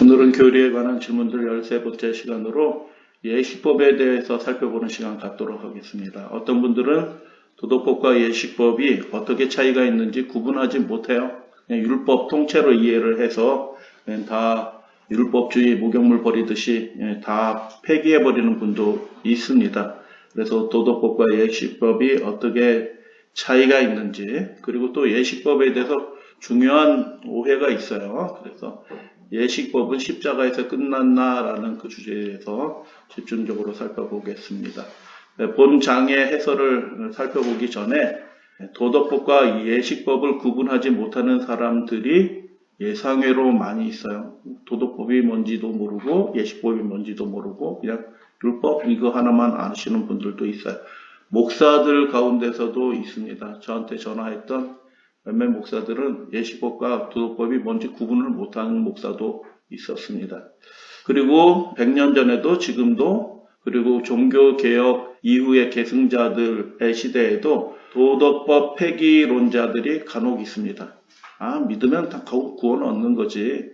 오늘은 교리에 관한 질문들 13번째 시간으로 예식법에 대해서 살펴보는 시간 갖도록 하겠습니다. 어떤 분들은 도덕법과 예식법이 어떻게 차이가 있는지 구분하지 못해요. 그냥 율법 통째로 이해를 해서 다 율법주의 목욕물 버리듯이 다 폐기해버리는 분도 있습니다. 그래서 도덕법과 예식법이 어떻게 차이가 있는지, 그리고 또 예식법에 대해서 중요한 오해가 있어요. 그래서 예식법은 십자가에서 끝났나라는 그 주제에 대해서 집중적으로 살펴보겠습니다. 본 장의 해설을 살펴보기 전에 도덕법과 예식법을 구분하지 못하는 사람들이 예상외로 많이 있어요. 도덕법이 뭔지도 모르고 예식법이 뭔지도 모르고 그냥 율법 이거 하나만 아시는 분들도 있어요. 목사들 가운데서도 있습니다. 저한테 전화했던 몇몇 목사들은 예식법과 도덕법이 뭔지 구분을 못하는 목사도 있었습니다. 그리고 100년 전에도 지금도 그리고 종교개혁 이후의 계승자들의 시대에도 도덕법 폐기론자들이 간혹 있습니다. 믿으면 다 구원 얻는 거지.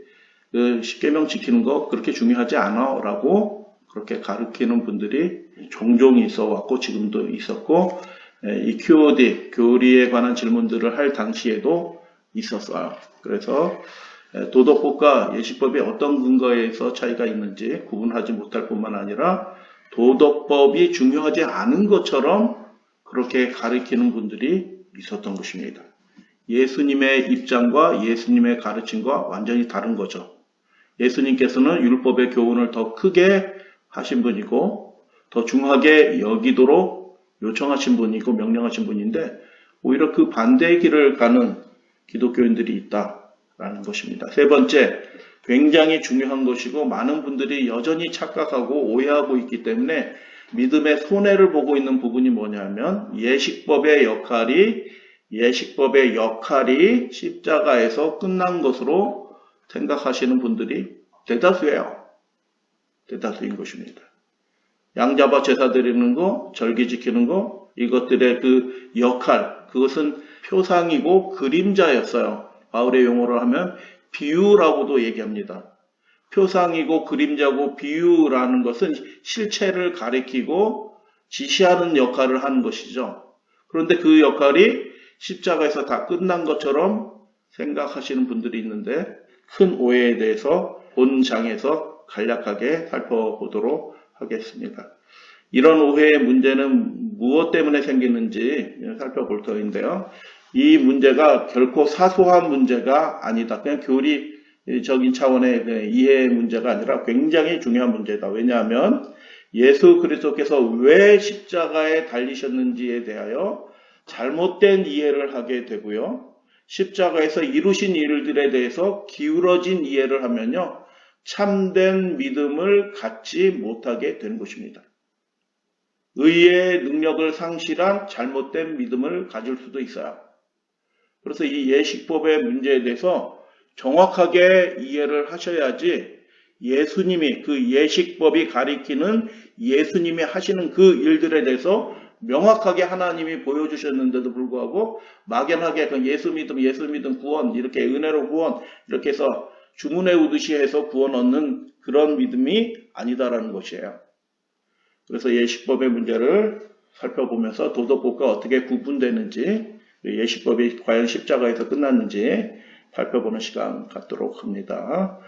그 십계명 지키는 거 그렇게 중요하지 않아 라고 그렇게 가르치는 분들이 종종 있어 왔고 지금도 있었고 이 QOD, 교리에 관한 질문들을 할 당시에도 있었어요. 그래서 도덕법과 예식법이 어떤 근거에서 차이가 있는지 구분하지 못할 뿐만 아니라 도덕법이 중요하지 않은 것처럼 그렇게 가르치는 분들이 있었던 것입니다. 예수님의 입장과 예수님의 가르침과 완전히 다른 거죠. 예수님께서는 율법의 교훈을 더 크게 하신 분이고 더 중하게 여기도록 요청하신 분이고 명령하신 분인데 오히려 그 반대의 길을 가는 기독교인들이 있다라는 것입니다. 세 번째, 굉장히 중요한 것이고 많은 분들이 여전히 착각하고 오해하고 있기 때문에 믿음의 손해를 보고 있는 부분이 뭐냐면 예식법의 역할이 십자가에서 끝난 것으로 생각하시는 분들이 대다수예요. 대다수인 것입니다. 양 잡아 제사 드리는 거, 절기 지키는 거, 이것들의 그 역할, 그것은 표상이고 그림자였어요. 바울의 용어로 하면 비유라고도 얘기합니다. 표상이고 그림자고 비유라는 것은 실체를 가리키고 지시하는 역할을 하는 것이죠. 그런데 그 역할이 십자가에서 다 끝난 것처럼 생각하시는 분들이 있는데 큰 오해에 대해서 본 장에서 간략하게 살펴보도록 하겠습니다. 이런 오해의 문제는 무엇 때문에 생기는지 살펴볼 터인데요. 이 문제가 결코 사소한 문제가 아니다. 그냥 교리적인 차원의 이해의 문제가 아니라 굉장히 중요한 문제다. 왜냐하면 예수 그리스도께서 왜 십자가에 달리셨는지에 대하여 잘못된 이해를 하게 되고요. 십자가에서 이루신 일들에 대해서 기울어진 이해를 하면요. 참된 믿음을 갖지 못하게 되는 것입니다. 의의 능력을 상실한 잘못된 믿음을 가질 수도 있어요. 그래서 이 예식법의 문제에 대해서 정확하게 이해를 하셔야지 예수님이 그 예식법이 가리키는 예수님이 하시는 그 일들에 대해서 명확하게 하나님이 보여주셨는데도 불구하고 막연하게 예수 믿음 구원 이렇게 은혜로 구원 이렇게 해서 주문에 오듯이 해서 구원 얻는 그런 믿음이 아니다라는 것이에요. 그래서 예식법의 문제를 살펴보면서 도덕법과 어떻게 구분되는지 예식법이 과연 십자가에서 끝났는지 살펴보는 시간 갖도록 합니다.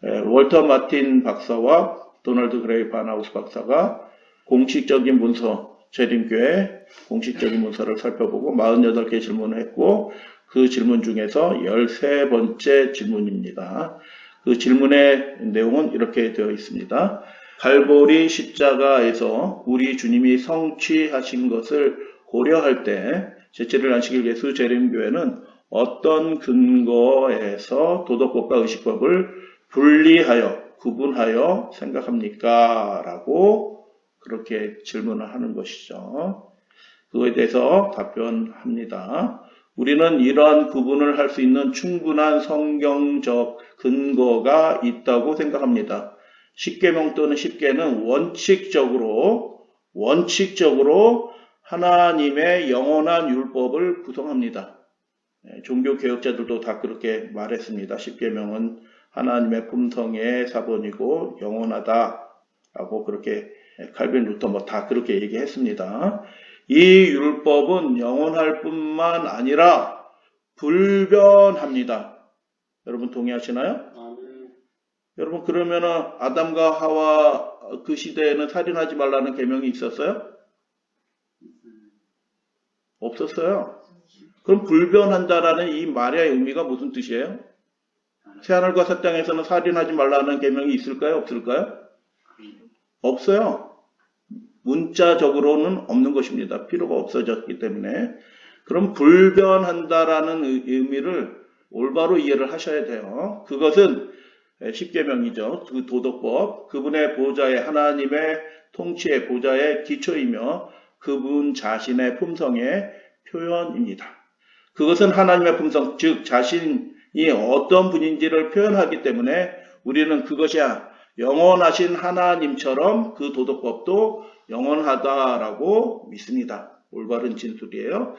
월터 마틴 박사와 도널드 그레이 바나우스 박사가 공식적인 문서, 재림교회 공식적인 문서를 살펴보고 48개 질문을 했고 그 질문 중에서 13번째 질문입니다. 그 질문의 내용은 이렇게 되어 있습니다. 갈보리 십자가에서 우리 주님이 성취하신 것을 고려할 때 제7일 안식일 예수 재림교회는 어떤 근거에서 도덕법과 의식법을 구분하여 생각합니까? 라고 그렇게 질문을 하는 것이죠. 그거에 대해서 답변합니다. 우리는 이러한 구분을 할 수 있는 충분한 성경적 근거가 있다고 생각합니다. 십계명 또는 십계는 원칙적으로 하나님의 영원한 율법을 구성합니다. 종교 개혁자들도 다 그렇게 말했습니다. 십계명은 하나님의 품성의 사본이고 영원하다라고 그렇게 칼빈 루터 뭐 다 그렇게 얘기했습니다. 이 율법은 영원할 뿐만 아니라 불변합니다. 여러분 동의하시나요? 여러분 그러면은 아담과 하와 그 시대에는 살인하지 말라는 계명이 있었어요? 없었어요. 그럼 불변한다라는 이 말의 의미가 무슨 뜻이에요? 새하늘과 새 땅에서는 살인하지 말라는 계명이 있을까요? 없을까요? 없어요. 문자적으로는 없는 것입니다. 필요가 없어졌기 때문에. 그럼 불변한다라는 의미를 올바로 이해를 하셔야 돼요. 그것은 십계명이죠. 그 도덕법, 그분의 보좌의 하나님의 통치의 보좌의 기초이며 그분 자신의 품성의 표현입니다. 그것은 하나님의 품성, 즉 자신이 어떤 분인지를 표현하기 때문에 우리는 그것이 영원하신 하나님처럼 그 도덕법도 영원하다라고 믿습니다. 올바른 진술이에요.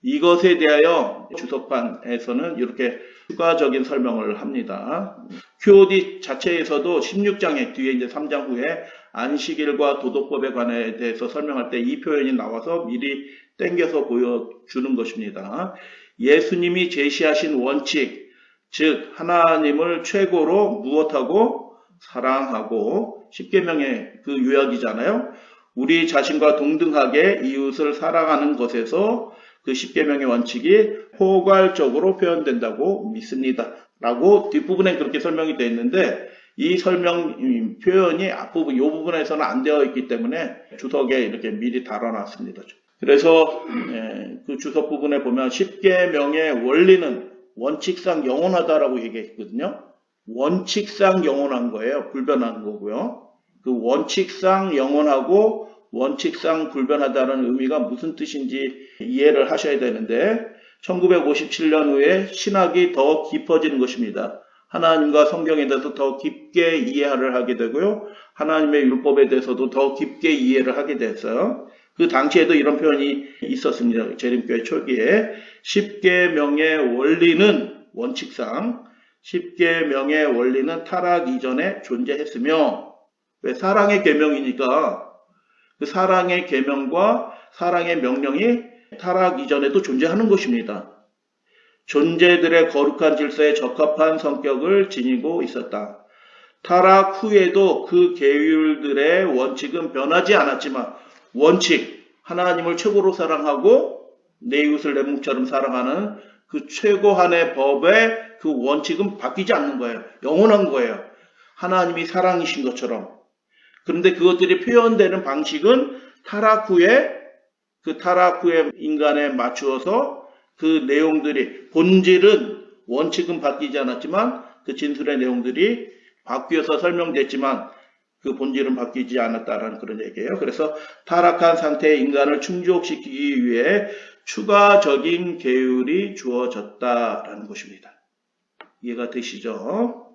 이것에 대하여 주석판에서는 이렇게 추가적인 설명을 합니다. QOD 자체에서도 16장에 뒤에 이제 3장 후에 안식일과 도덕법에 관해 대해서 설명할 때 이 표현이 나와서 미리 땡겨서 보여주는 것입니다. 예수님이 제시하신 원칙, 즉 하나님을 최고로 무엇하고 사랑하고 십계명의 그 요약이잖아요. 우리 자신과 동등하게 이웃을 사랑하는 것에서 그 십계명의 원칙이 포괄적으로 표현된다고 믿습니다. 라고 뒷부분에 그렇게 설명이 되어 있는데 이 설명 표현이 앞부분, 이 부분에서는 안 되어 있기 때문에 주석에 이렇게 미리 달아놨습니다. 그래서 그 주석 부분에 보면 십계명의 원리는 원칙상 영원하다라고 얘기했거든요. 원칙상 영원한 거예요. 불변한 거고요. 그 원칙상 영원하고 원칙상 불변하다는 의미가 무슨 뜻인지 이해를 하셔야 되는데 1957년 후에 신학이 더 깊어지는 것입니다. 하나님과 성경에 대해서 더 깊게 이해를 하게 되고요. 하나님의 율법에 대해서도 더 깊게 이해를 하게 됐어요. 그 당시에도 이런 표현이 있었습니다. 재림교회 초기에 십계명의 원리는 원칙상 십계명의 원리는 타락 이전에 존재했으며 왜 사랑의 계명이니까 그 사랑의 계명과 사랑의 명령이 타락 이전에도 존재하는 것입니다. 존재들의 거룩한 질서에 적합한 성격을 지니고 있었다. 타락 후에도 그 계율들의 원칙은 변하지 않았지만 원칙, 하나님을 최고로 사랑하고 내 이웃을 내 몸처럼 사랑하는 그 최고한의 법의 그 원칙은 바뀌지 않는 거예요. 영원한 거예요. 하나님이 사랑이신 것처럼. 그런데 그것들이 표현되는 방식은 타락 후에 그 타락 후에 인간에 맞추어서 그 내용들이 본질은 원칙은 바뀌지 않았지만 그 진술의 내용들이 바뀌어서 설명됐지만 그 본질은 바뀌지 않았다라는 그런 얘기예요. 그래서 타락한 상태의 인간을 충족시키기 위해 추가적인 계율이 주어졌다라는 것입니다. 이해가 되시죠?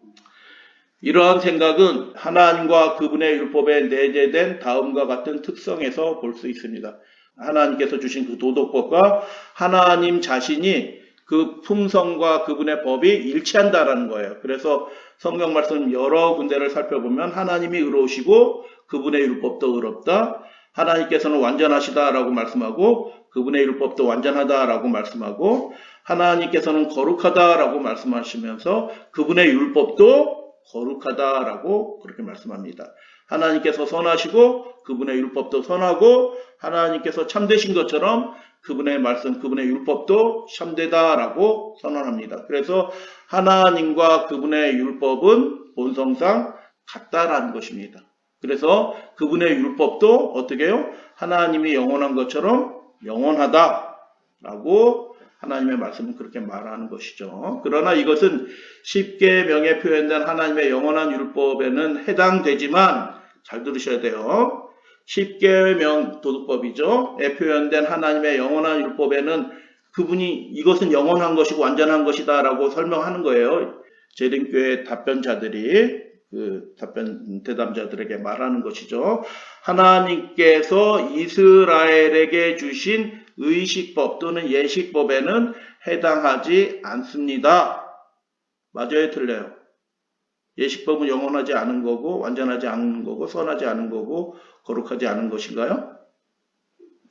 이러한 생각은 하나님과 그분의 율법에 내재된 다음과 같은 특성에서 볼 수 있습니다. 하나님께서 주신 그 도덕법과 하나님 자신이 그 품성과 그분의 법이 일치한다라는 거예요. 그래서 성경 말씀 여러 군데를 살펴보면 하나님이 의로우시고 그분의 율법도 의롭다. 하나님께서는 완전하시다라고 말씀하고 그분의 율법도 완전하다라고 말씀하고 하나님께서는 거룩하다라고 말씀하시면서 그분의 율법도 거룩하다라고 그렇게 말씀합니다. 하나님께서 선하시고 그분의 율법도 선하고 하나님께서 참되신 것처럼 그분의 말씀, 그분의 율법도 참되다라고 선언합니다. 그래서 하나님과 그분의 율법은 본성상 같다라는 것입니다. 그래서 그분의 율법도 어떻게 해요? 하나님이 영원한 것처럼 영원하다라고 하나님의 말씀은 그렇게 말하는 것이죠. 그러나 이것은 십계명에 표현된 하나님의 영원한 율법에는 해당되지만 잘 들으셔야 돼요. 십계명 도덕법이죠. 에 표현된 하나님의 영원한 율법에는 그분이 이것은 영원한 것이고 완전한 것이다 라고 설명하는 거예요. 재림교회 답변자들이 대담자들에게 말하는 것이죠. 하나님께서 이스라엘에게 주신 의식법 또는 예식법에는 해당하지 않습니다. 맞아요, 틀려요? 예식법은 영원하지 않은 거고 완전하지 않은 거고 선하지 않은 거고 거룩하지 않은 것인가요?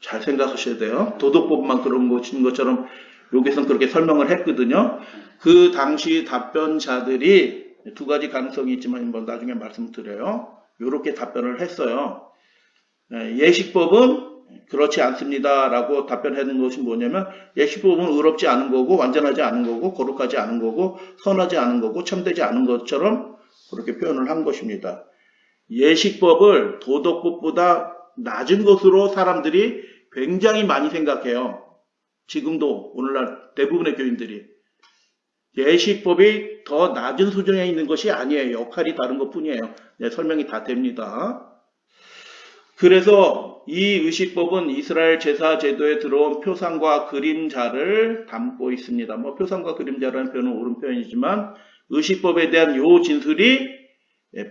잘 생각하셔야 돼요. 도덕법만 그런 것처럼 여기서는 그렇게 설명을 했거든요. 그 당시 답변자들이 두 가지 가능성이 있지만 뭐 나중에 말씀드려요. 이렇게 답변을 했어요. 예식법은 그렇지 않습니다 라고 답변하는 것이 뭐냐면 예식법은 의롭지 않은 거고 완전하지 않은 거고 거룩하지 않은 거고 선하지 않은 거고 참되지 않은 것처럼 그렇게 표현을 한 것입니다. 예식법을 도덕법보다 낮은 것으로 사람들이 굉장히 많이 생각해요. 지금도 오늘날 대부분의 교인들이 예식법이 더 낮은 수준에 있는 것이 아니에요. 역할이 다른 것 뿐이에요. 네, 설명이 다 됩니다. 그래서 이 의식법은 이스라엘 제사 제도에 들어온 표상과 그림자를 담고 있습니다. 뭐 표상과 그림자라는 표현은 옳은 표현이지만 의식법에 대한 요 진술이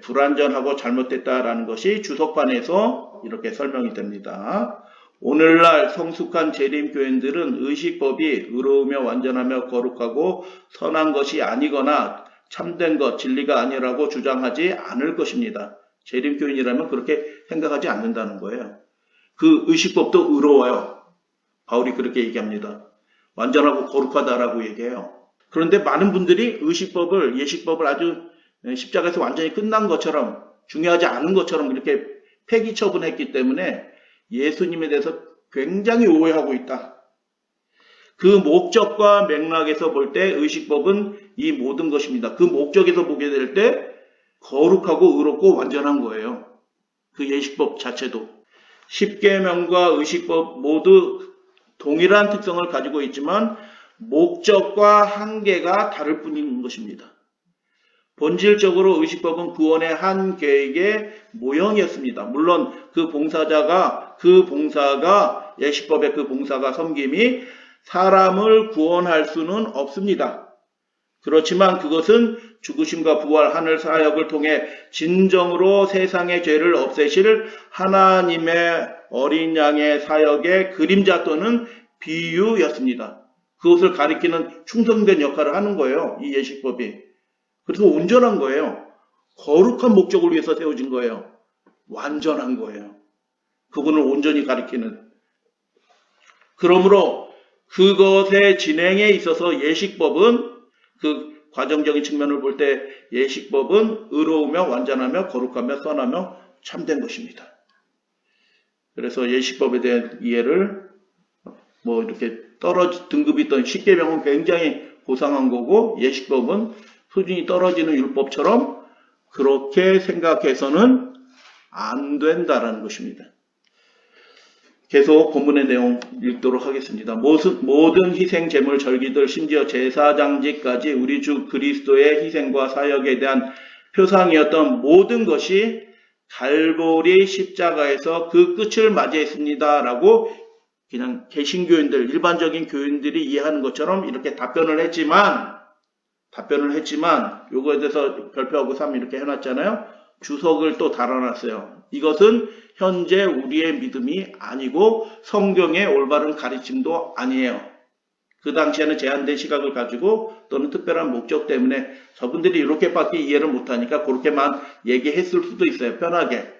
불완전하고 잘못됐다라는 것이 주석판에서 이렇게 설명이 됩니다. 오늘날 성숙한 재림교인들은 의식법이 의로우며 완전하며 거룩하고 선한 것이 아니거나 참된 것, 진리가 아니라고 주장하지 않을 것입니다. 재림교인이라면 그렇게 생각하지 않는다는 거예요. 그 의식법도 의로워요. 바울이 그렇게 얘기합니다. 완전하고 거룩하다라고 얘기해요. 그런데 많은 분들이 의식법을, 예식법을 아주 십자가에서 완전히 끝난 것처럼 중요하지 않은 것처럼 이렇게 폐기 처분했기 때문에 예수님에 대해서 굉장히 오해하고 있다. 그 목적과 맥락에서 볼 때 의식법은 이 모든 것입니다. 그 목적에서 보게 될 때 거룩하고 의롭고 완전한 거예요. 그 예식법 자체도. 십계명과 의식법 모두 동일한 특성을 가지고 있지만 목적과 한계가 다를 뿐인 것입니다. 본질적으로 의식법은 구원의 한 계획의 모형이었습니다. 물론 그 봉사가 예식법의 그 봉사가 섬김이 사람을 구원할 수는 없습니다. 그렇지만 그것은 죽으심과 부활 하늘 사역을 통해 진정으로 세상의 죄를 없애실 하나님의 어린 양의 사역의 그림자 또는 비유였습니다. 그것을 가리키는 충성된 역할을 하는 거예요. 이 예식법이. 그래서 온전한 거예요. 거룩한 목적을 위해서 세워진 거예요. 완전한 거예요. 그분을 온전히 가리키는. 그러므로 그것의 진행에 있어서 예식법은 그 과정적인 측면을 볼 때 예식법은 의로우며 완전하며 거룩하며 선하며 참된 것입니다. 그래서 예식법에 대한 이해를 뭐 이렇게 등급이 있던 십계명은 굉장히 고상한 거고 예식법은 수준이 떨어지는 율법처럼 그렇게 생각해서는 안 된다라는 것입니다. 계속 본문의 내용 읽도록 하겠습니다. 모든 희생 제물 절기들 심지어 제사장직까지 우리 주 그리스도의 희생과 사역에 대한 표상이었던 모든 것이 갈보리 십자가에서 그 끝을 맞이했습니다라고 그냥 개신교인들, 일반적인 교인들이 이해하는 것처럼 이렇게 답변을 했지만 요거에 대해서 별표하고 3 이렇게 해놨잖아요. 주석을 또 달아놨어요. 이것은 현재 우리의 믿음이 아니고 성경의 올바른 가르침도 아니에요. 그 당시에는 제한된 시각을 가지고 또는 특별한 목적 때문에 저분들이 이렇게밖에 이해를 못하니까 그렇게만 얘기했을 수도 있어요. 편하게.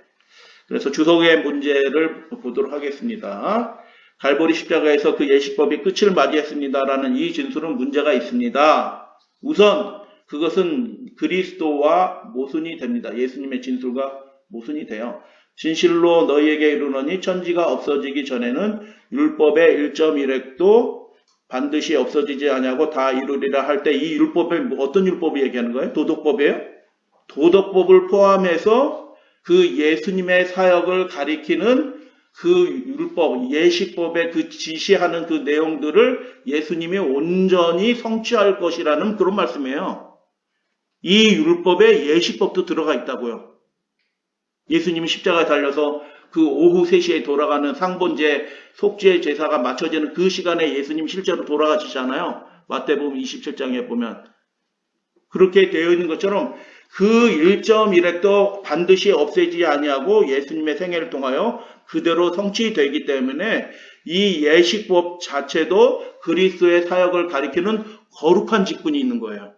그래서 주석의 문제를 보도록 하겠습니다. 갈보리 십자가에서 그 예식법이 끝을 맞이했습니다라는 이 진술은 문제가 있습니다. 우선 그것은 그리스도와 모순이 됩니다. 예수님의 진술과 모순이 돼요. 진실로 너희에게 이르노니 천지가 없어지기 전에는 율법의 1.1획도 반드시 없어지지 아니하고 다 이루리라 할 때 이 율법에 어떤 율법이 얘기하는 거예요? 도덕법이에요? 도덕법을 포함해서 그 예수님의 사역을 가리키는 그 율법, 예식법의 그 지시하는 그 내용들을 예수님이 온전히 성취할 것이라는 그런 말씀이에요. 이 율법에 예식법도 들어가 있다고요. 예수님이 십자가에 달려서 그 오후 3시에 돌아가는 상본제, 속죄 제사가 맞춰지는 그 시간에 예수님 실제로 돌아가시잖아요. 마태복음 27장에 보면. 그렇게 되어 있는 것처럼 그 1.1획도 반드시 없애지지 아니하고 예수님의 생애를 통하여 그대로 성취되기 때문에 이 예식법 자체도 그리스도의 사역을 가리키는 거룩한 직분이 있는 거예요.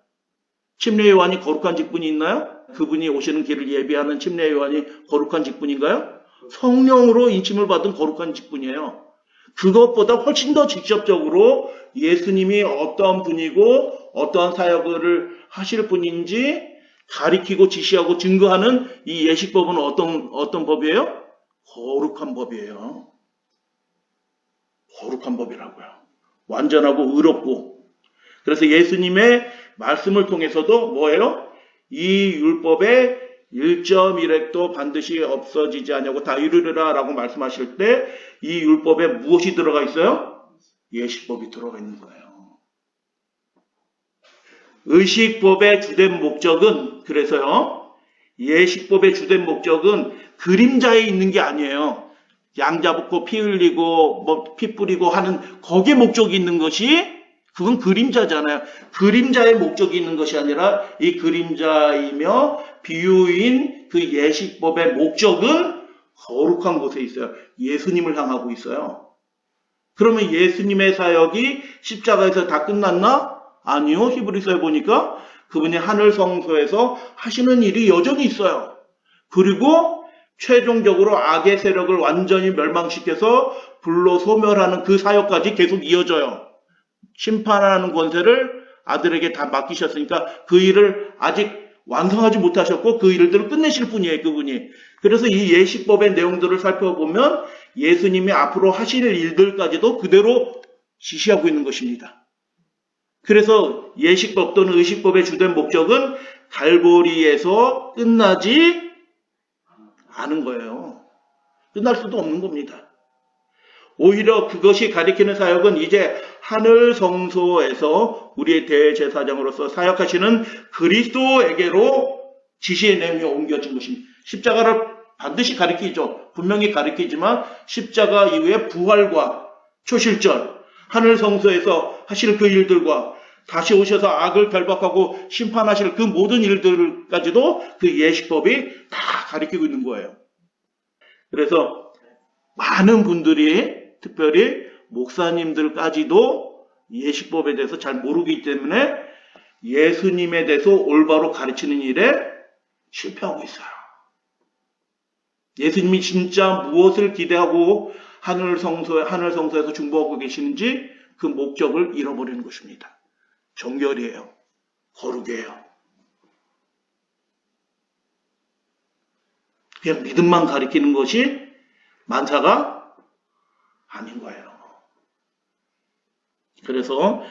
침례 요한이 거룩한 직분이 있나요? 그분이 오시는 길을 예비하는 침례 요한이 거룩한 직분인가요? 성령으로 인침을 받은 거룩한 직분이에요. 그것보다 훨씬 더 직접적으로 예수님이 어떤 분이고 어떠한 사역을 하실 분인지 가리키고 지시하고 증거하는 이 예식법은 어떤 법이에요? 거룩한 법이에요. 거룩한 법이라고요. 완전하고 의롭고. 그래서 예수님의 말씀을 통해서도 뭐예요? 이 율법의 1.1획도 반드시 없어지지 않냐고 다 이루리라 라고 말씀하실 때 이 율법에 무엇이 들어가 있어요? 예식법이 들어가 있는 거예요. 의식법의 주된 목적은 그래서요. 예식법의 주된 목적은 그림자에 있는 게 아니에요. 양 잡고 피 흘리고 피 뿌리고 하는 거기에 목적이 있는 것이 그건 그림자잖아요. 그림자의 목적이 있는 것이 아니라 이 그림자이며 비유인 그 예식법의 목적은 거룩한 곳에 있어요. 예수님을 향하고 있어요. 그러면 예수님의 사역이 십자가에서 다 끝났나? 아니요. 히브리서에 보니까 그분이 하늘 성소에서 하시는 일이 여전히 있어요. 그리고 최종적으로 악의 세력을 완전히 멸망시켜서 불로 소멸하는 그 사역까지 계속 이어져요. 심판하는 권세를 아들에게 다 맡기셨으니까 그 일을 아직 완성하지 못하셨고 그 일들을 끝내실 분이에요. 그분이. 그래서 이 예식법의 내용들을 살펴보면 예수님이 앞으로 하실 일들까지도 그대로 지시하고 있는 것입니다. 그래서 예식법 또는 의식법의 주된 목적은 갈보리에서 끝나지 않은 거예요. 끝날 수도 없는 겁니다. 오히려 그것이 가리키는 사역은 이제 하늘 성소에서 우리의 대제사장으로서 사역하시는 그리스도에게로 지시의 내용이 옮겨진 것입니다. 십자가를 반드시 가리키죠. 분명히 가리키지만 십자가 이후에 부활과 초실절, 하늘 성소에서 하실 그 일들과 다시 오셔서 악을 결박하고 심판하실 그 모든 일들까지도 그 예식법이 다 가리키고 있는 거예요. 그래서 많은 분들이 특별히 목사님들까지도 예식법에 대해서 잘 모르기 때문에 예수님에 대해서 올바로 가르치는 일에 실패하고 있어요. 예수님이 진짜 무엇을 기대하고 하늘 성소에서 중보하고 계시는지 그 목적을 잃어버리는 것입니다. 정결이에요. 거룩이에요. 그냥 믿음만 가리키는 것이 만사가 아닌 거예요. 그래서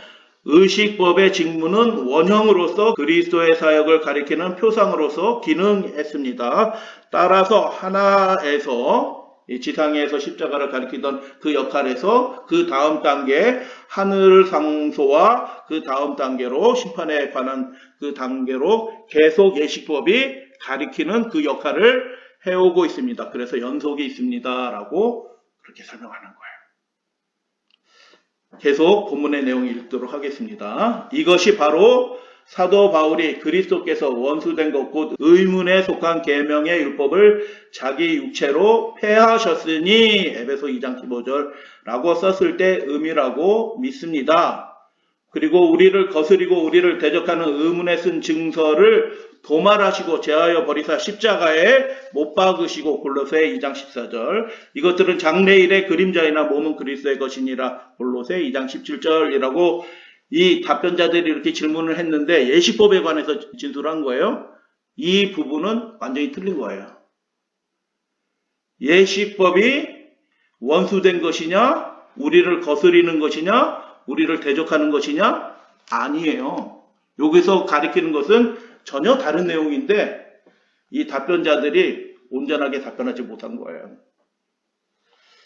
의식법의 직무는 원형으로서 그리스도의 사역을 가리키는 표상으로서 기능했습니다. 따라서 하나에서 지상에서 십자가를 가리키던 그 역할에서 그 다음 단계 하늘 상소와 그 다음 단계로 심판에 관한 그 단계로 계속 예식법이 가리키는 그 역할을 해오고 있습니다. 그래서 연속이 있습니다. 라고 그렇게 설명하는 거예요. 계속 본문의 내용 읽도록 하겠습니다. 이것이 바로 사도 바울이 그리스도께서 원수된 것 곧 의문에 속한 계명의 율법을 자기 육체로 폐하셨으니 에베소 2장 15절라고 썼을 때 의미라고 믿습니다. 그리고 우리를 거스리고 우리를 대적하는 의문에 쓴 증서를 도말하시고 제하여 버리사 십자가에 못 박으시고 골로새 2장 14절 이것들은 장래일의 그림자이나 몸은 그리스도의 것이니라 골로새 2장 17절이라고 이 답변자들이 이렇게 질문을 했는데 예식법에 관해서 진술한 거예요. 이 부분은 완전히 틀린 거예요. 예식법이 원수된 것이냐 우리를 거스리는 것이냐 우리를 대적하는 것이냐? 아니에요. 여기서 가리키는 것은 전혀 다른 내용인데 이 답변자들이 온전하게 답변하지 못한 거예요.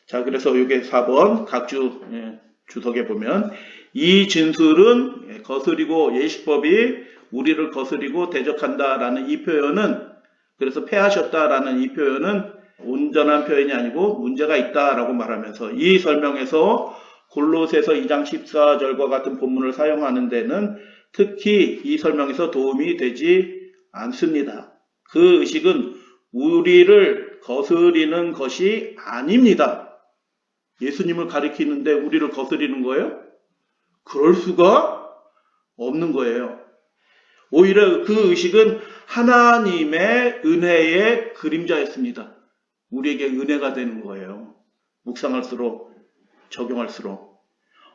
자, 그래서 여기 4번 각주 주석에 보면 이 진술은 거스리고 예식법이 우리를 거스리고 대적한다라는 이 표현은 그래서 패하셨다라는 이 표현은 온전한 표현이 아니고 문제가 있다라고 말하면서 이 설명에서 골로새서 2장 14절과 같은 본문을 사용하는 데는 특히 이 설명에서 도움이 되지 않습니다. 그 의식은 우리를 거스리는 것이 아닙니다. 예수님을 가리키는데 우리를 거스리는 거예요? 그럴 수가 없는 거예요. 오히려 그 의식은 하나님의 은혜의 그림자였습니다. 우리에게 은혜가 되는 거예요. 묵상할수록, 적용할수록.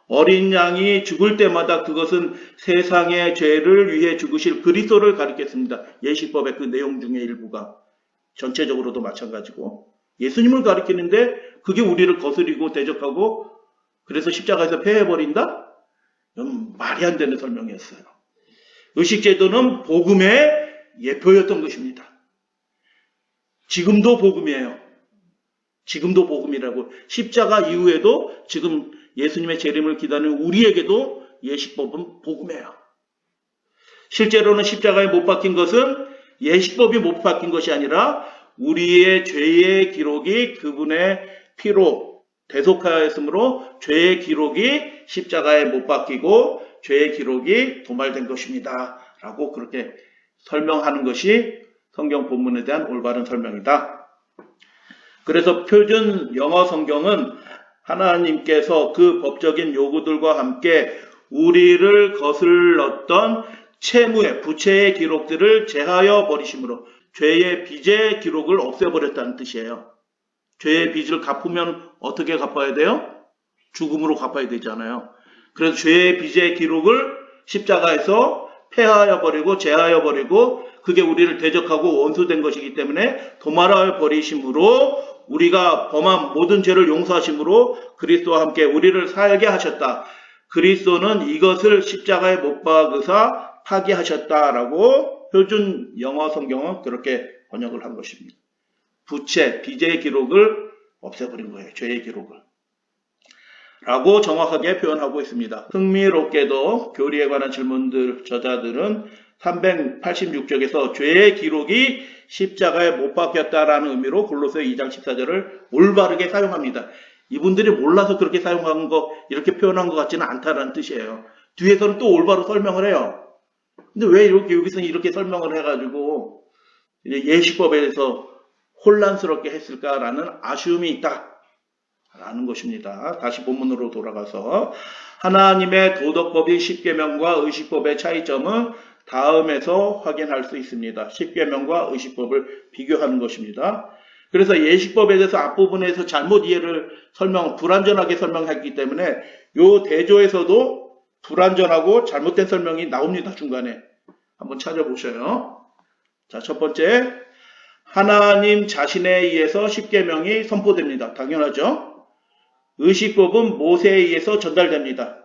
어린 양이 죽을 때마다 그것은 세상의 죄를 위해 죽으실 그리스도를 가리켰습니다. 예식법의 그 내용 중에 일부가. 전체적으로도 마찬가지고. 예수님을 가리키는데 그게 우리를 거스리고 대적하고 그래서 십자가에서 폐해버린다? 이건 말이 안 되는 설명이었어요. 의식제도는 복음의 예표였던 것입니다. 지금도 복음이에요. 지금도 복음이라고. 십자가 이후에도 지금 예수님의 재림을 기다리는 우리에게도 예식법은 복음이에요. 실제로는 십자가에 못 박힌 것은 예식법이 못 박힌 것이 아니라 우리의 죄의 기록이 그분의 피로 대속하였으므로 죄의 기록이 십자가에 못 박히고 죄의 기록이 도말된 것입니다. 라고 그렇게 설명하는 것이 성경 본문에 대한 올바른 설명이다. 그래서 표준 영어 성경은 하나님께서 그 법적인 요구들과 함께 우리를 거슬렀던 채무의 부채의 기록들을 제하여 버리심으로 죄의 빚의 기록을 없애버렸다는 뜻이에요. 죄의 빚을 갚으면 어떻게 갚아야 돼요? 죽음으로 갚아야 되잖아요. 그래서 죄의 빚의 기록을 십자가에서 폐하여 버리고 제하여 버리고 그게 우리를 대적하고 원수된 것이기 때문에 도말하여 버리심으로 우리가 범한 모든 죄를 용서하심으로 그리스도와 함께 우리를 살게 하셨다. 그리스도는 이것을 십자가에 못 박으사 파기하셨다라고 표준 영어 성경은 그렇게 번역을 한 것입니다. 부채, 빚의 기록을 없애버린 거예요. 죄의 기록을. 라고 정확하게 표현하고 있습니다. 흥미롭게도 교리에 관한 질문들 저자들은 386쪽에서 죄의 기록이 십자가에 못 박혔다라는 의미로 골로새 2장 14절을 올바르게 사용합니다. 이분들이 몰라서 그렇게 사용한 거 이렇게 표현한 것 같지는 않다라는 뜻이에요. 뒤에서는 또 올바로 설명을 해요. 근데 왜 이렇게 여기서는 이렇게 설명을 해가지고 예식법에 대해서 혼란스럽게 했을까라는 아쉬움이 있다라는 것입니다. 다시 본문으로 돌아가서 하나님의 도덕법인 십계명과 의식법의 차이점은 다음에서 확인할 수 있습니다. 십계명과 의식법을 비교하는 것입니다. 그래서 예식법에 대해서 앞부분에서 잘못 이해를 불완전하게 설명했기 때문에 이 대조에서도 불완전하고 잘못된 설명이 나옵니다. 중간에 한번 찾아보셔요. 자, 첫 번째, 하나님 자신에 의해서 십계명이 선포됩니다. 당연하죠. 의식법은 모세에 의해서 전달됩니다.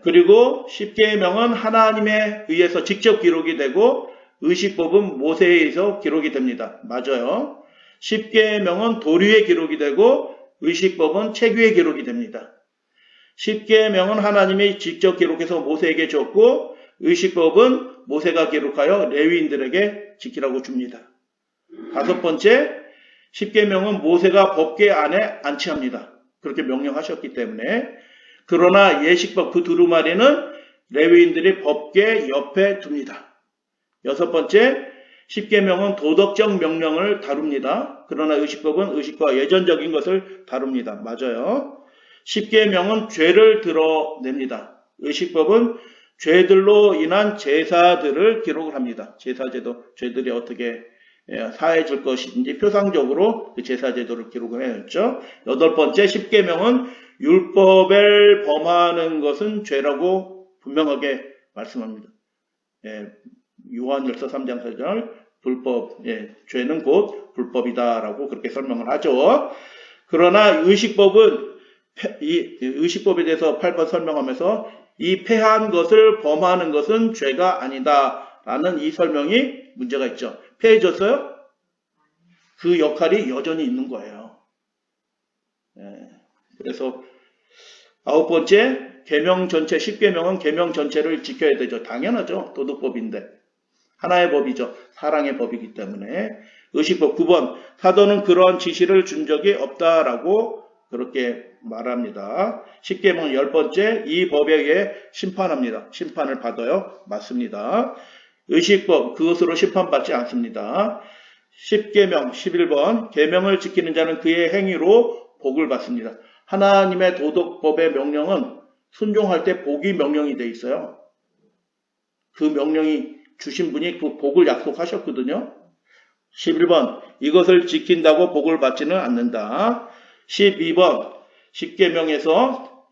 그리고 십계명은 하나님에 의해서 직접 기록이 되고 의식법은 모세에 의해서 기록이 됩니다. 맞아요. 십계명은 도류에 기록이 되고 의식법은 책 위에 기록이 됩니다. 십계명은 하나님이 직접 기록해서 모세에게 줬고 의식법은 모세가 기록하여 레위인들에게 지키라고 줍니다. 다섯 번째, 십계명은 모세가 법궤 안에 안치합니다. 그렇게 명령하셨기 때문에. 그러나 예식법 그 두루마리는 레위인들이 법궤 옆에 둡니다. 여섯 번째, 십계명은 도덕적 명령을 다룹니다. 그러나 의식법은 의식과 예전적인 것을 다룹니다. 맞아요. 십계명은 죄를 드러냅니다. 의식법은 죄들로 인한 제사들을 기록을 합니다. 제사제도, 죄들이 어떻게 사해질 것인지 표상적으로 그 제사제도를 기록을 해냈죠. 여덟 번째, 십계명은 율법을 범하는 것은 죄라고 분명하게 말씀합니다. 요한일서 3장 4절 불법, 죄는 곧 불법이다라고 그렇게 설명을 하죠. 그러나 의식법은 의식법에 대해서 8번 설명하면서 이 폐한 것을 범하는 것은 죄가 아니다라는 이 설명이 문제가 있죠. 폐해졌어요? 그 역할이 여전히 있는 거예요. 그래서 아홉 번째, 계명 전체, 십계명은 계명 전체를 지켜야 되죠. 당연하죠. 도덕법인데. 하나의 법이죠. 사랑의 법이기 때문에. 의식법 9번, 사도는 그러한 지시를 준 적이 없다라고 그렇게 말합니다. 십계명 10번째, 이 법에 의해 심판합니다. 심판을 받아요. 맞습니다. 의식법, 그것으로 심판받지 않습니다. 십계명 11번, 계명을 지키는 자는 그의 행위로 복을 받습니다. 하나님의 도덕법의 명령은 순종할 때 복이 명령이 돼 있어요. 그 명령이 주신 분이 그 복을 약속하셨거든요. 11번 이것을 지킨다고 복을 받지는 않는다. 12번 십계명에서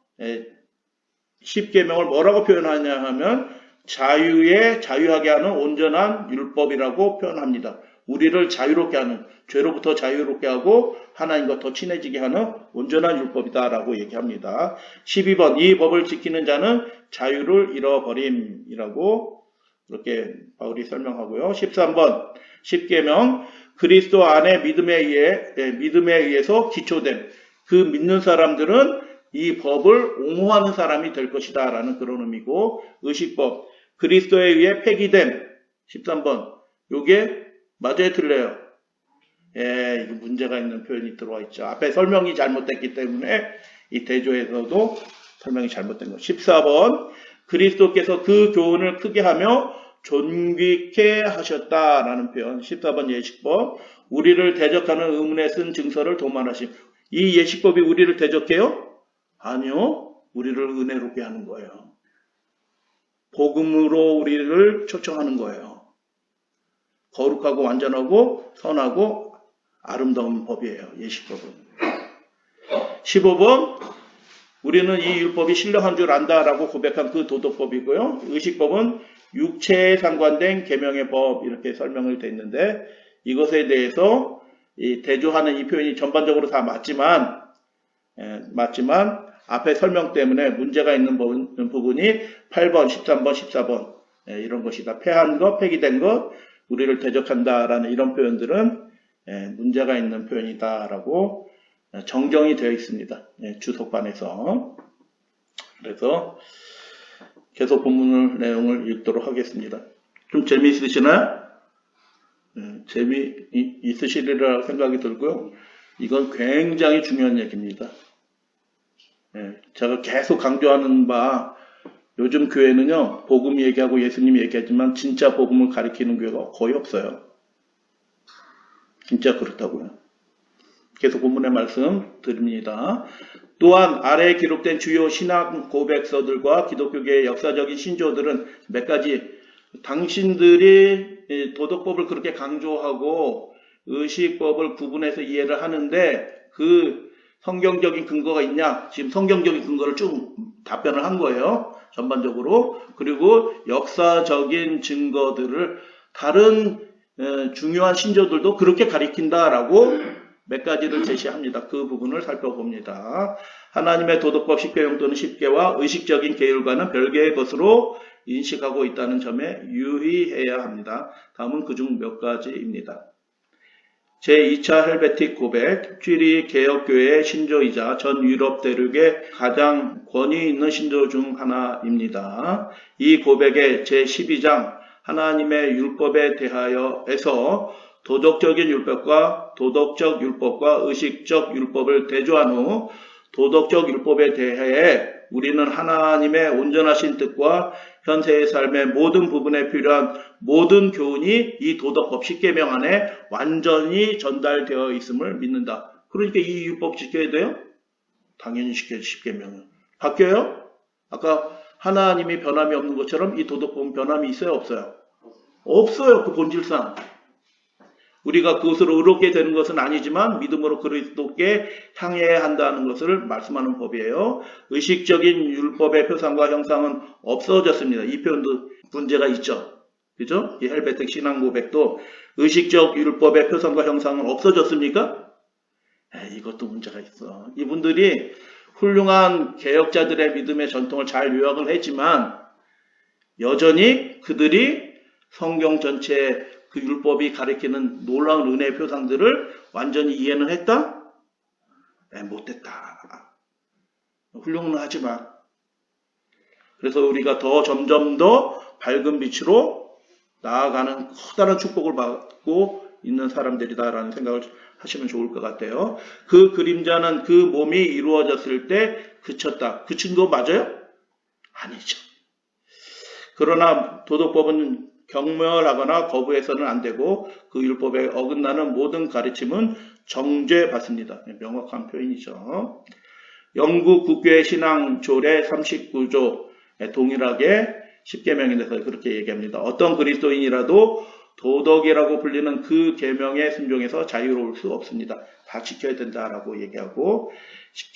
10계명을 뭐라고 표현하냐 하면 자유하게 하는 온전한 율법이라고 표현합니다. 우리를 자유롭게 하는, 죄로부터 자유롭게 하고 하나님과 더 친해지게 하는 온전한 율법이다라고 얘기합니다. 12번 이 법을 지키는 자는 자유를 잃어버림이라고 이렇게 바울이 설명하고요. 13번 10계명 그리스도 안에 믿음에 의해서 기초된 그 믿는 사람들은 이 법을 옹호하는 사람이 될 것이다 라는 그런 의미고, 의식법 그리스도에 의해 폐기된 13번 요게 맞아요 틀려요? 이거 문제가 있는 표현이 들어와 있죠. 앞에 설명이 잘못됐기 때문에 이 대조에서도 설명이 잘못된 거. 14번 그리스도께서 그 교훈을 크게 하며 존귀케 하셨다라는 표현. 14번 예식법 우리를 대적하는 의문에 쓴 증서를 도말하심. 이 예식법이 우리를 대적해요? 아니요. 우리를 은혜롭게 하는 거예요. 복음으로 우리를 초청하는 거예요. 거룩하고 완전하고 선하고 아름다운 법이에요. 예식법은. 15번 우리는 이 율법이 신령한 줄 안다라고 고백한 그 도덕법이고요. 의식법은 육체에 상관된 계명의 법 이렇게 설명을 돼 있는데, 이것에 대해서 대조하는 이 표현이 전반적으로 다 맞지만 앞에 설명 때문에 문제가 있는 부분이 8번, 13번, 14번 이런 것이다. 폐한 것, 폐기된 것, 우리를 대적한다라는 이런 표현들은 문제가 있는 표현이다라고 정정이 되어 있습니다. 주석반에서. 그래서 계속 본문 내용을 읽도록 하겠습니다. 좀 재미있으시나요? 재미있으시리라고 생각이 들고요. 이건 굉장히 중요한 얘기입니다. 제가 계속 강조하는 바 요즘 교회는요, 복음 얘기하고 예수님 얘기하지만 진짜 복음을 가리키는 교회가 거의 없어요. 진짜 그렇다고요. 계속 본문의 말씀 드립니다. 또한 아래에 기록된 주요 신학 고백서들과 기독교계의 역사적인 신조들은 몇 가지, 당신들이 도덕법을 그렇게 강조하고 의식법을 구분해서 이해를 하는데 그 성경적인 근거가 있냐? 지금 성경적인 근거를 쭉 답변을 한 거예요. 전반적으로. 그리고 역사적인 증거들을 다른 중요한 신조들도 그렇게 가리킨다라고 몇 가지를 제시합니다. 그 부분을 살펴봅니다. 하나님의 도덕법 10계명 또는 10계와 의식적인 계율과는 별개의 것으로 인식하고 있다는 점에 유의해야 합니다. 다음은 그중 몇 가지입니다. 제2차 헬베틱 고백, 쥐리 개혁교회의 신조이자 전 유럽 대륙의 가장 권위 있는 신조 중 하나입니다. 이 고백의 제12장 하나님의 율법에 대하여에서 도덕적인 율법과 도덕적 율법과 의식적 율법을 대조한 후 도덕적 율법에 대해 우리는 하나님의 온전하신 뜻과 현세의 삶의 모든 부분에 필요한 모든 교훈이 이 도덕법 10계명 안에 완전히 전달되어 있음을 믿는다. 그러니까 이 율법 지켜야 돼요? 당연히 지켜야지. 10계명은. 바뀌어요? 아까 하나님이 변함이 없는 것처럼 이 도덕법은 변함이 있어요? 없어요? 없어요. 그 본질상. 우리가 그것으로 의롭게 되는 것은 아니지만 믿음으로 그리스도께 향해야 한다는 것을 말씀하는 법이에요. 의식적인 율법의 표상과 형상은 없어졌습니다. 이 표현도 문제가 있죠. 그죠? 이 헬베틱 신앙 고백도 의식적 율법의 표상과 형상은 없어졌습니까? 이것도 문제가 있어. 이분들이 훌륭한 개혁자들의 믿음의 전통을 잘 요약을 했지만 여전히 그들이 성경 전체에 그 율법이 가리키는 놀라운 은혜의 표상들을 완전히 이해는 했다? 못했다. 훌륭은 하지만. 그래서 우리가 점점 더 밝은 빛으로 나아가는 커다란 축복을 받고 있는 사람들이다라는 생각을 하시면 좋을 것 같아요. 그 그림자는 그 몸이 이루어졌을 때 그쳤다. 그친 거 맞아요? 아니죠. 그러나 도덕법은 경멸하거나 거부해서는 안 되고 그 율법에 어긋나는 모든 가르침은 정죄받습니다. 명확한 표현이죠. 영국 국교의 신앙 조례 39조에 동일하게 십계명에 대해서 그렇게 얘기합니다. 어떤 그리스도인이라도 도덕이라고 불리는 그 계명에 순종해서 자유로울 수 없습니다. 다 지켜야 된다라고 얘기하고,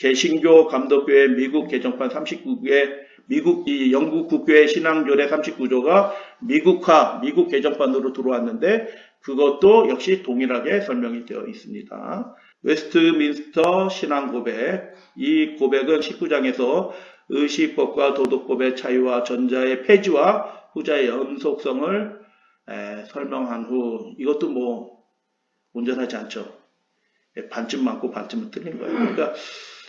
개신교 감독교회 미국 개정판 39개, 영국 국교회 신앙조례 39조가 미국 개정판으로 들어왔는데 그것도 역시 동일하게 설명이 되어 있습니다. 웨스트민스터 신앙고백, 이 고백은 19장에서 의식법과 도덕법의 차이와 전자의 폐지와 후자의 연속성을 설명한 후, 이것도 뭐 온전하지 않죠. 반쯤 맞고 반쯤은 틀린 거예요. 그러니까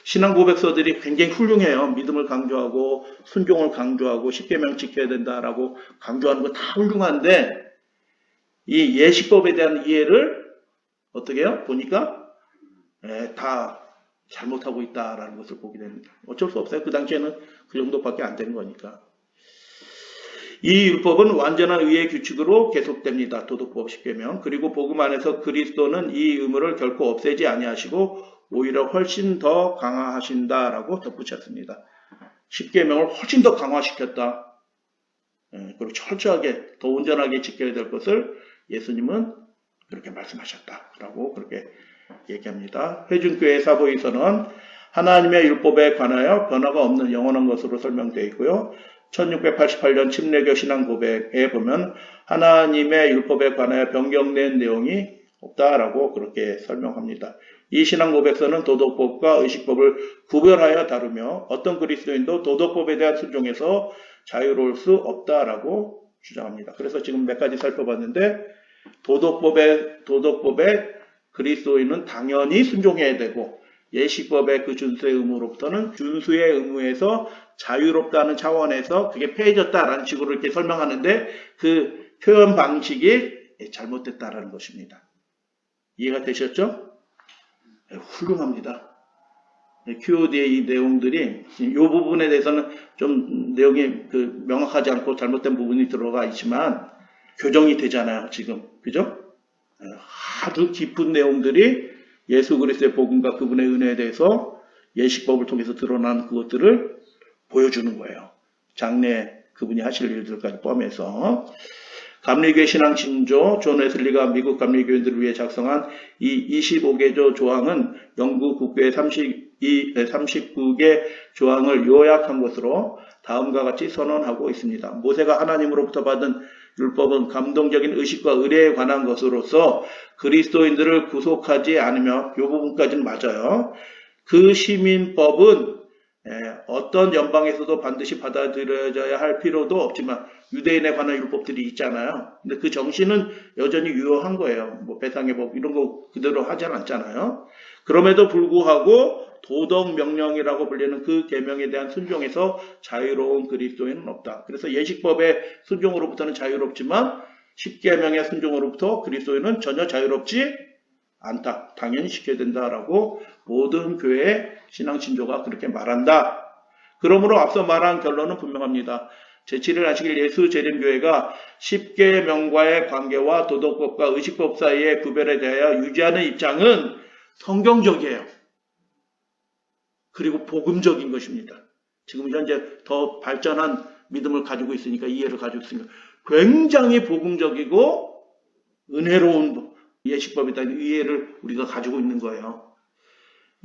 신앙 고백서들이 굉장히 훌륭해요. 믿음을 강조하고 순종을 강조하고 십계명 지켜야 된다라고 강조하는 거 다 훌륭한데, 이 예식법에 대한 이해를 어떻게 해요? 보니까 다 잘못하고 있다라는 것을 보게 됩니다. 어쩔 수 없어요. 그 당시에는 그 정도밖에 안 되는 거니까. 이 율법은 완전한 의의 규칙으로 계속됩니다. 도덕법 십계명. 그리고 복음 안에서 그리스도는 이 의무를 결코 없애지 아니하시고 오히려 훨씬 더 강화하신다라고 덧붙였습니다. 십계명을 훨씬 더 강화시켰다. 그리고 철저하게 더 온전하게 지켜야 될 것을 예수님은 그렇게 말씀하셨다라고 그렇게 얘기합니다. 회중교회 사보이서는 하나님의 율법에 관하여 변화가 없는 영원한 것으로 설명되어 있고요. 1688년 침례교 신앙 고백에 보면 하나님의 율법에 관하여 변경된 내용이 없다라고 그렇게 설명합니다. 이 신앙 고백서는 도덕법과 의식법을 구별하여 다루며 어떤 그리스도인도 도덕법에 대한 순종에서 자유로울 수 없다라고 주장합니다. 그래서 지금 몇 가지 살펴봤는데, 도덕법에 그리스도인은 당연히 순종해야 되고, 예식법의 그 준수의 의무로부터는 준수의 의무에서 자유롭다는 차원에서 그게 폐해졌다라는 식으로 이렇게 설명하는데, 그 표현 방식이 잘못됐다라는 것입니다. 이해가 되셨죠? 훌륭합니다. QOD의 이 내용들이 이 부분에 대해서는 좀 내용이 명확하지 않고 잘못된 부분이 들어가 있지만 교정이 되잖아요, 지금. 그죠? 아주 깊은 내용들이 예수 그리스도의 복음과 그분의 은혜에 대해서 예식법을 통해서 드러난 그것들을 보여주는 거예요. 장래 그분이 하실 일들까지 포함해서. 감리교회 신앙신조 존 웨슬리가 미국 감리교인들을 위해 작성한 이 25개조 조항은 영국 국교의 39개 조항을 요약한 것으로 다음과 같이 선언하고 있습니다. 모세가 하나님으로부터 받은 율법은 감동적인 의식과 의례에 관한 것으로서 그리스도인들을 구속하지 않으며 이 부분까지는 맞아요. 그 시민법은 어떤 연방에서도 반드시 받아들여져야 할 필요도 없지만 유대인에 관한 율법들이 있잖아요. 근데 그 정신은 여전히 유효한 거예요. 뭐 배상의 법 이런 거 그대로 하지 않잖아요. 그럼에도 불구하고 도덕 명령이라고 불리는 그 계명에 대한 순종에서 자유로운 그리스도인은 없다. 그래서 예식법의 순종으로부터는 자유롭지만 십계명의 순종으로부터 그리스도인은 전혀 자유롭지 않다. 당연히 지켜야 된다라고 모든 교회의 신앙신조가 그렇게 말한다. 그러므로 앞서 말한 결론은 분명합니다. 제7일 안식일 예수재림교회가 십계명과의 관계와 도덕법과 의식법 사이의 구별에 대하여 유지하는 입장은 성경적이에요. 그리고 복음적인 것입니다. 지금 현재 더 발전한 믿음을 가지고 있으니까, 이해를 가지고 있으니까 굉장히 복음적이고 은혜로운 예식법에 대한 이해를 우리가 가지고 있는 거예요.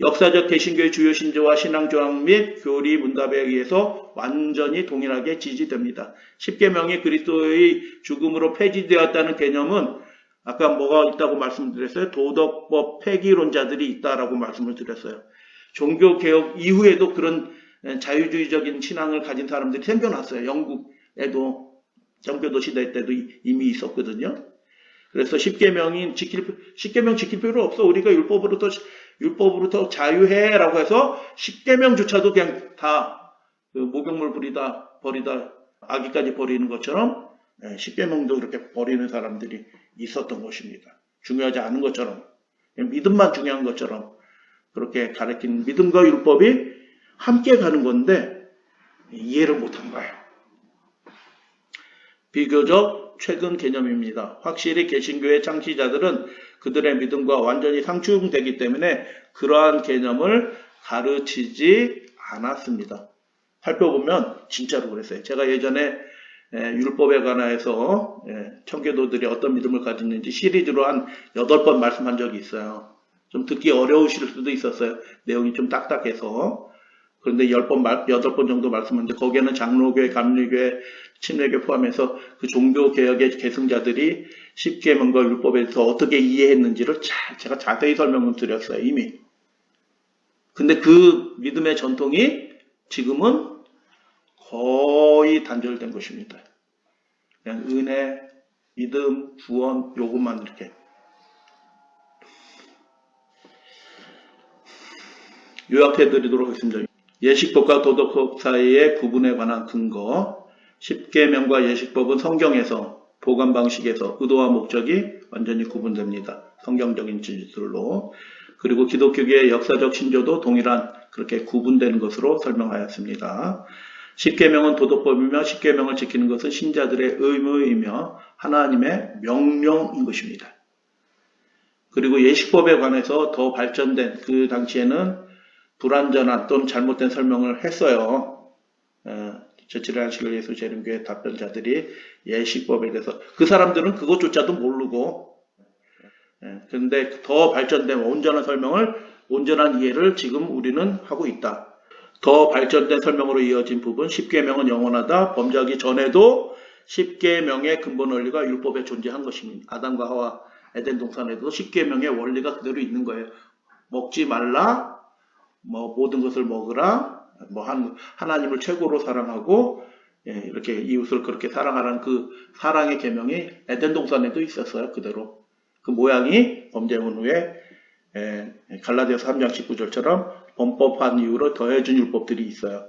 역사적 개신교의 주요 신조와 신앙조항 및 교리 문답에 의해서 완전히 동일하게 지지됩니다. 십계명이 그리스도의 죽음으로 폐지되었다는 개념은 아까 뭐가 있다고 말씀드렸어요? 도덕법 폐기론자들이 있다라고 말씀을 드렸어요. 종교개혁 이후에도 그런 자유주의적인 신앙을 가진 사람들이 생겨났어요. 영국에도 정교도 시대 때도 이미 있었거든요. 그래서 십계명 지킬 필요 없어. 우리가 율법으로부터 자유해라고 해서 십계명조차도 그냥 다 목욕물 버리다 아기까지 버리는 것처럼 십계명도 그렇게 버리는 사람들이 있었던 것입니다. 중요하지 않은 것처럼, 믿음만 중요한 것처럼 그렇게 가르친 믿음과 율법이 함께 가는 건데 이해를 못한 거예요. 비교적 최근 개념입니다. 확실히 개신교의 창시자들은 그들의 믿음과 완전히 상충되기 때문에 그러한 개념을 가르치지 않았습니다. 살펴보면 진짜로 그랬어요. 제가 예전에 율법에 관하여서 청교도들이 어떤 믿음을 가졌는지 시리즈로 한 8번 말씀한 적이 있어요. 좀 듣기 어려우실 수도 있었어요. 내용이 좀 딱딱해서. 그런데 8번 정도 말씀했는데 거기에는 장로교회, 감리교회, 침례교회 포함해서 그 종교개혁의 계승자들이 십계명과 율법에 대해서 어떻게 이해했는지를 제가 자세히 설명을 드렸어요. 이미. 근데 그 믿음의 전통이 지금은 거의 단절된 것입니다. 그냥 은혜, 믿음, 구원, 요것만 이렇게. 요약해드리도록 하겠습니다. 예식법과 도덕법 사이의 구분에 관한 근거. 십계명과 예식법은 성경에서, 보관 방식에서 의도와 목적이 완전히 구분됩니다. 성경적인 진술로. 그리고 기독교계의 역사적 신조도 동일한 그렇게 구분되는 것으로 설명하였습니다. 십계명은 도덕법이며 십계명을 지키는 것은 신자들의 의무이며 하나님의 명령인 것입니다. 그리고 예식법에 관해서 더 발전된 그 당시에는 불완전한 또는 잘못된 설명을 했어요. 저칠의 안식일 예수 재림교회 답변자들이 예식법에 대해서 그 사람들은 그것조차도 모르고 그런데 더 발전된 온전한 설명을 온전한 이해를 지금 우리는 하고 있다. 더 발전된 설명으로 이어진 부분 십계명은 영원하다. 범죄하기 전에도 십계명의 근본 원리가 율법에 존재한 것입니다. 아담과 하와 에덴 동산에도 십계명의 원리가 그대로 있는 거예요. 먹지 말라, 모든 것을 먹으라, 하나님을 최고로 사랑하고 이렇게 이웃을 그렇게 사랑하라는 그 사랑의 계명이 에덴 동산에도 있었어요. 그대로. 그 모양이 범죄한 후에 갈라디아서 3장 19절처럼 범법한 이후로 더해준 율법들이 있어요.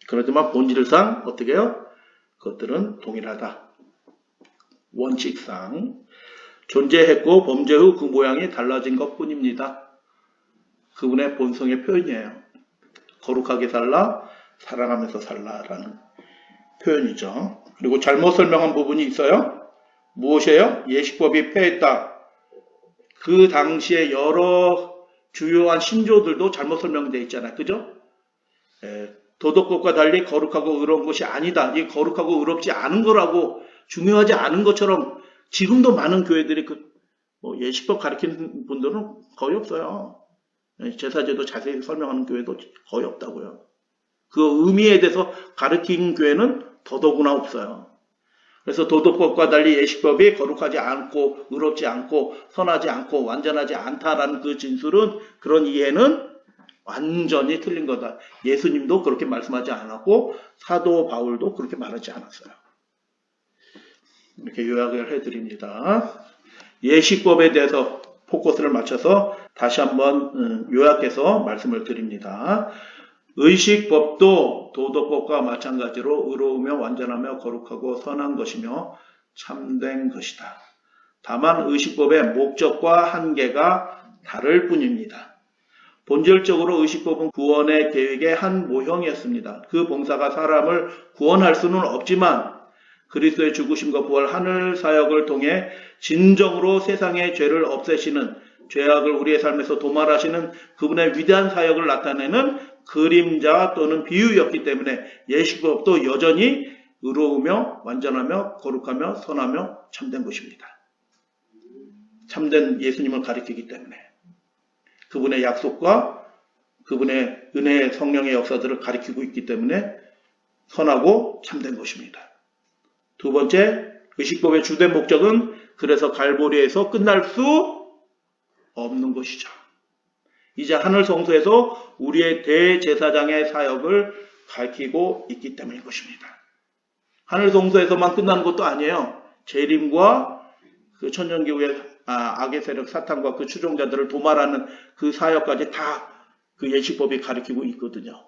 그렇지만 본질상 어떻게 해요? 그것들은 동일하다. 원칙상 존재했고 범죄 후 그 모양이 달라진 것 뿐입니다. 그분의 본성의 표현이에요. 거룩하게 살라, 사랑하면서 살라라는 표현이죠. 그리고 잘못 설명한 부분이 있어요. 무엇이에요? 예식법이 폐했다. 그 당시에 여러 주요한 신조들도 잘못 설명되어 있잖아요. 그죠? 도덕법과 달리 거룩하고 의로운 것이 아니다. 이 거룩하고 의롭지 않은 거라고 중요하지 않은 것처럼 지금도 많은 교회들이 예식법 가르치는 분들은 거의 없어요. 제사제도 자세히 설명하는 교회도 거의 없다고요. 그 의미에 대해서 가르치는 교회는 더더구나 없어요. 그래서 도덕법과 달리 예식법이 거룩하지 않고 의롭지 않고 선하지 않고 완전하지 않다라는 그 진술은 그런 이해는 완전히 틀린 거다. 예수님도 그렇게 말씀하지 않았고 사도 바울도 그렇게 말하지 않았어요. 이렇게 요약을 해드립니다. 예식법에 대해서 포커스를 맞춰서 다시 한번 요약해서 말씀을 드립니다. 의식법도 도덕법과 마찬가지로 의로우며 완전하며 거룩하고 선한 것이며 참된 것이다. 다만 의식법의 목적과 한계가 다를 뿐입니다. 본질적으로 의식법은 구원의 계획의 한 모형이었습니다. 그 봉사가 사람을 구원할 수는 없지만 그리스도의 죽으심과 부활 하늘 사역을 통해 진정으로 세상의 죄를 없애시는 죄악을 우리의 삶에서 도말하시는 그분의 위대한 사역을 나타내는 그림자 또는 비유였기 때문에 예식법도 여전히 의로우며 완전하며 거룩하며 선하며 참된 것입니다. 참된 예수님을 가리키기 때문에 그분의 약속과 그분의 은혜의 성령의 역사들을 가리키고 있기 때문에 선하고 참된 것입니다. 두 번째, 의식법의 주된 목적은 그래서 갈보리에서 끝날 수 없는 것이죠. 이제 하늘 성소에서 우리의 대제사장의 사역을 가리키고 있기 때문인 것입니다. 하늘 성소에서만 끝나는 것도 아니에요. 재림과 그 천년기후의 악의 세력 사탄과 그 추종자들을 도말하는 그 사역까지 다 그 예식법이 가리키고 있거든요.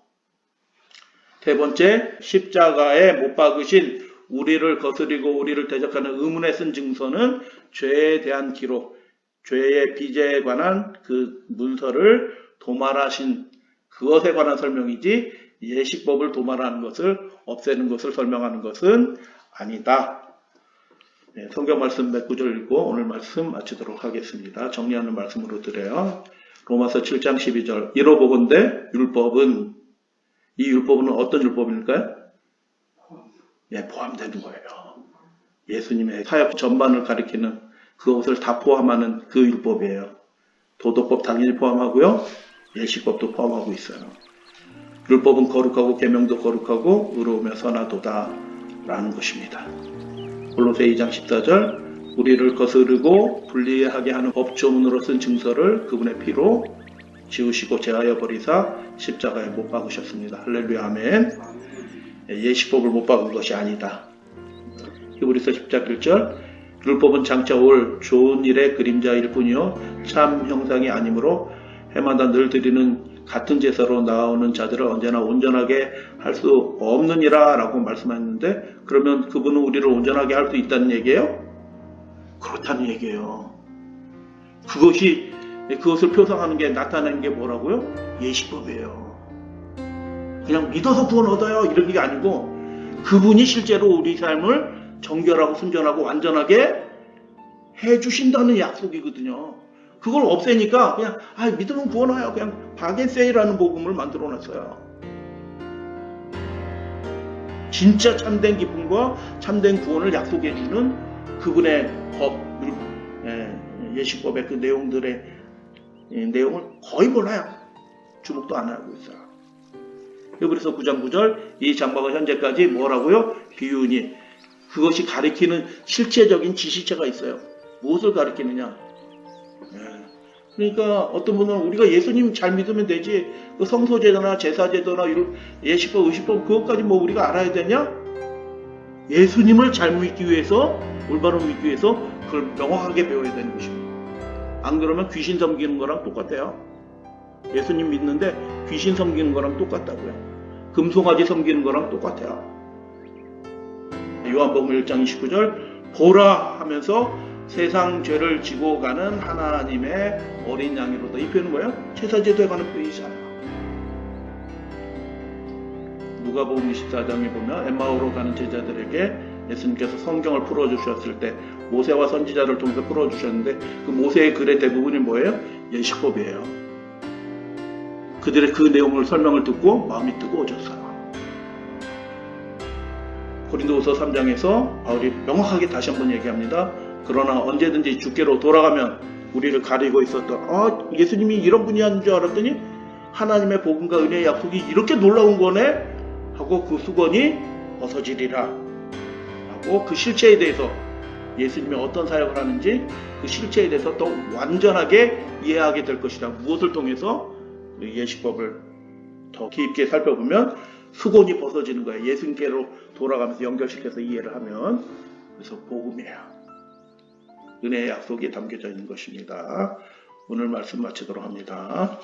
세 번째, 십자가에 못 박으신 우리를 거스리고 우리를 대적하는 의문에 쓴 증서는 죄에 대한 기록, 죄의 비제에 관한 그 문서를 도말하신 그것에 관한 설명이지 예식법을 도말하는 것을 없애는 것을 설명하는 것은 아니다. 성경 말씀 몇 구절 읽고 오늘 말씀 마치도록 하겠습니다. 정리하는 말씀으로 드려요. 로마서 7장 12절 이로보건대 율법은 이 율법은 어떤 율법일까요? 포함되는 거예요. 예수님의 사역 전반을 가리키는 그것을 다 포함하는 그 율법이에요. 도덕법 당연히 포함하고요. 예식법도 포함하고 있어요. 율법은 거룩하고 계명도 거룩하고 의로우며 선하도다 라는 것입니다. 골로새 2장 14절 우리를 거스르고 불리하게 하는 법조문으로 쓴 증서를 그분의 피로 지우시고 제하여 버리사 십자가에 못 박으셨습니다. 할렐루야 아멘. 예식법을 못 박은 것이 아니다. 히브리서 10장 1절 율법은 장차 올 좋은 일의 그림자일 뿐이요 참 형상이 아니므로 해마다 늘 드리는 같은 제사로 나오는 자들을 언제나 온전하게 할 수 없느니라 라고 말씀하셨는데, 그러면 그분은 우리를 온전하게 할 수 있다는 얘기예요? 그렇다는 얘기예요. 그것을 표상하는 게 나타내는 게 뭐라고요? 예식법이에요. 그냥 믿어서 구원 얻어요 이런 게 아니고 그분이 실제로 우리 삶을 정결하고 순전하고 완전하게 해주신다는 약속이거든요. 그걸 없애니까 그냥 믿으면 구원해요. 그냥 바게세이라는 복음을 만들어놨어요. 진짜 참된 기쁨과 참된 구원을 약속해주는 그분의 법, 예식법의 그 내용들의 내용을 거의 몰라요. 주목도 안 하고 있어요. 그래서 9장 9절 이 장막은 현재까지 뭐라고요? 비유니 그것이 가리키는 실체적인 지시체가 있어요. 무엇을 가리키느냐? 그러니까 어떤 분은 우리가 예수님 잘 믿으면 되지 그 성소제도나 제사제도나 이런 예식법, 의식법 그것까지 뭐 우리가 알아야 되냐? 예수님을 잘 믿기 위해서 올바로 믿기 위해서 그걸 명확하게 배워야 되는 것입니다. 안 그러면 귀신 섬기는 거랑 똑같아요. 예수님 믿는데 귀신 섬기는 거랑 똑같다고요. 금송아지 섬기는 거랑 똑같아요. 요한복음 1장 29절 보라 하면서 세상 죄를 지고 가는 하나님의 어린 양이로다. 이 표현은 뭐예요? 제사제도에 관한 표현이잖아요. 누가복음 24장에 보면 엠마오로 가는 제자들에게 예수님께서 성경을 풀어주셨을 때 모세와 선지자를 통해서 풀어주셨는데 그 모세의 글의 대부분이 뭐예요? 예식법이에요. 그들의 그 내용을 설명을 듣고 마음이 뜨거워졌어요. 고린도후서 3장에서 바울이 명확하게 다시 한번 얘기합니다. 그러나 언제든지 주께로 돌아가면 우리를 가리고 있었던 예수님이 이런 분이었는 줄 알았더니 하나님의 복음과 은혜의 약속이 이렇게 놀라운 거네 하고 그 수건이 벗어지리라 하고 그 실체에 대해서 예수님이 어떤 사역을 하는지 그 실체에 대해서 더 완전하게 이해하게 될 것이다. 무엇을 통해서 예식법을 더 깊게 살펴보면 수건이 벗어지는 거예요. 예수님께로 돌아가면서 연결시켜서 이해를 하면. 그래서 복음이에요. 은혜의 약속이 담겨져 있는 것입니다. 오늘 말씀 마치도록 합니다.